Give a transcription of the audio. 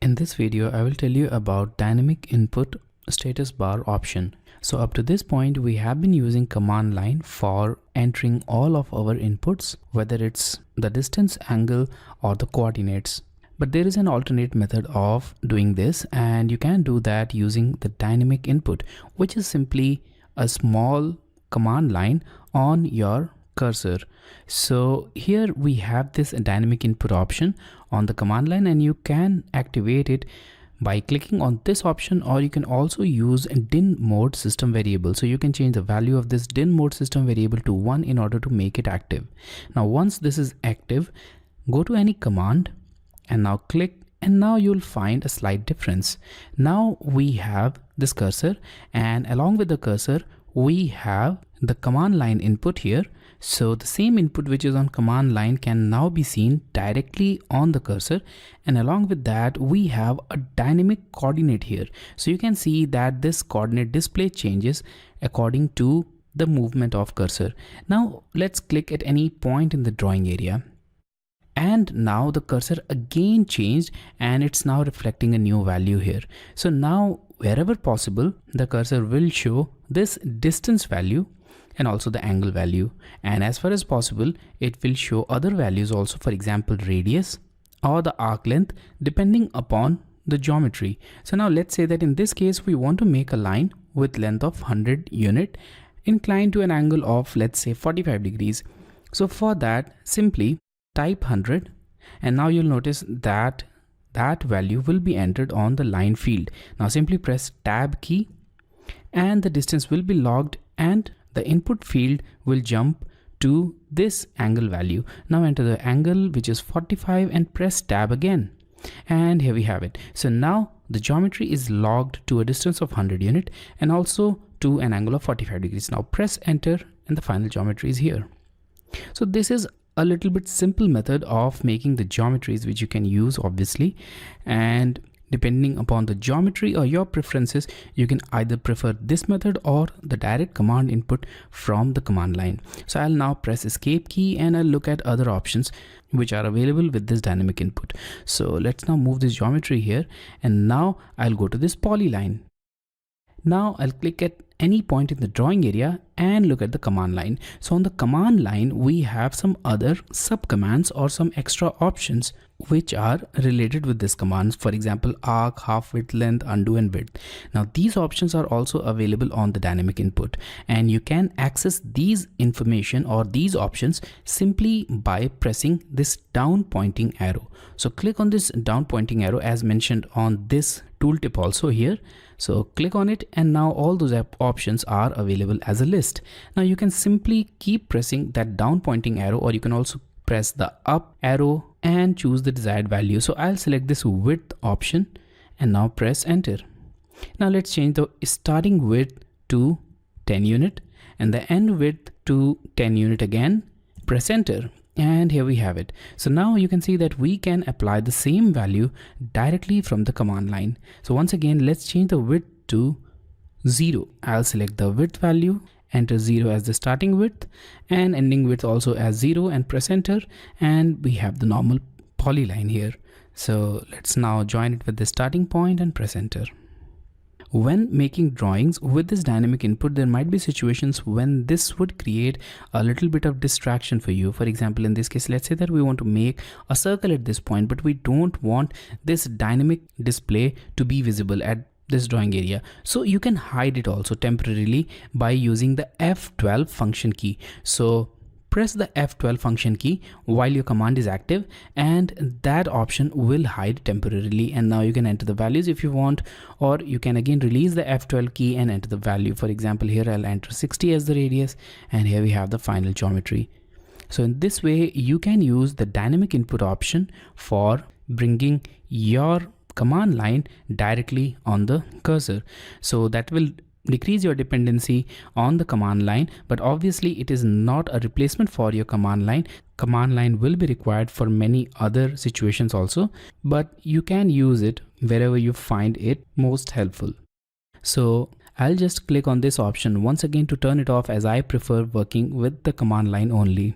In this video, I will tell you about dynamic input status bar option. So up to this point, we have been using command line for entering all of our inputs, whether it's the distance, angle, or the coordinates. But there is an alternate method of doing this, and you can do that using the dynamic input, which is simply a small command line on your cursor. So here we have this dynamic input option on the command line, and you can activate it by clicking on this option, or you can also use a din mode system variable. So you can change the value of this din mode system variable to 1 in order to make it active. Now once this is active, go to any command and now click, and now you'll find a slight difference. Now we have this cursor, and along with the cursor we have the command line input here. So the same input which is on command line can now be seen directly on the cursor, and along with that we have a dynamic coordinate here. So you can see that this coordinate display changes according to the movement of cursor. Now let's click at any point in the drawing area, and now the cursor again changed and it's now reflecting a new value here. So now wherever possible, the cursor will show this distance value and also the angle value, and as far as possible it will show other values also, for example radius or the arc length, depending upon the geometry. So now let's say that in this case we want to make a line with length of 100 unit inclined to an angle of, let's say, 45 degrees. So for that, simply type 100, and now you'll notice that that value will be entered on the line field. Now simply press tab key and the distance will be logged, and the input field will jump to this angle value. Now enter the angle, which is 45, and press tab again, and here we have it. So now the geometry is logged to a distance of 100 unit and also to an angle of 45 degrees. Now press enter and the final geometry is here. So this is a little bit simple method of making the geometries which you can use obviously, and depending upon the geometry or your preferences, you can either prefer this method or the direct command input from the command line. So I'll now press escape key and I'll look at other options which are available with this dynamic input. So let's now move this geometry here, and now I'll go to this polyline. Now I'll click at any point in the drawing area and look at the command line. So on the command line we have some other sub commands or some extra options which are related with this command. For example, arc, half width, length, undo, and width. Now these options are also available on the dynamic input, and you can access these information or these options simply by pressing this down pointing arrow. So click on this down pointing arrow as mentioned on this tooltip also here. So click on it, and now all those options are available as a list. Now you can simply keep pressing that down pointing arrow, or you can also press the up arrow and choose the desired value. So I'll select this width option and now press enter. Now let's change the starting width to 10 unit and the end width to 10 unit again. Press enter. And here we have it. So now you can see that we can apply the same value directly from the command line. So once again, let's change the width to 0. I'll select the width value, enter 0 as the starting width and ending width also as 0, and press enter, and we have the normal polyline here. So let's now join it with the starting point and press enter. When making drawings with this dynamic input, there might be situations when this would create a little bit of distraction for you. For example, in this case, let's say that we want to make a circle at this point, but we don't want this dynamic display to be visible at this drawing area. So you can hide it also temporarily by using the F12 function key. So press the F12 function key while your command is active, and that option will hide temporarily. And now you can enter the values if you want, or you can again release the F12 key and enter the value. For example, here I'll enter 60 as the radius, and here we have the final geometry. So in this way you can use the dynamic input option for bringing your command line directly on the cursor. So that will decrease your dependency on the command line, but obviously it is not a replacement for your command line. Command line will be required for many other situations also, but you can use it wherever you find it most helpful. So I'll just click on this option once again to turn it off, as I prefer working with the command line only.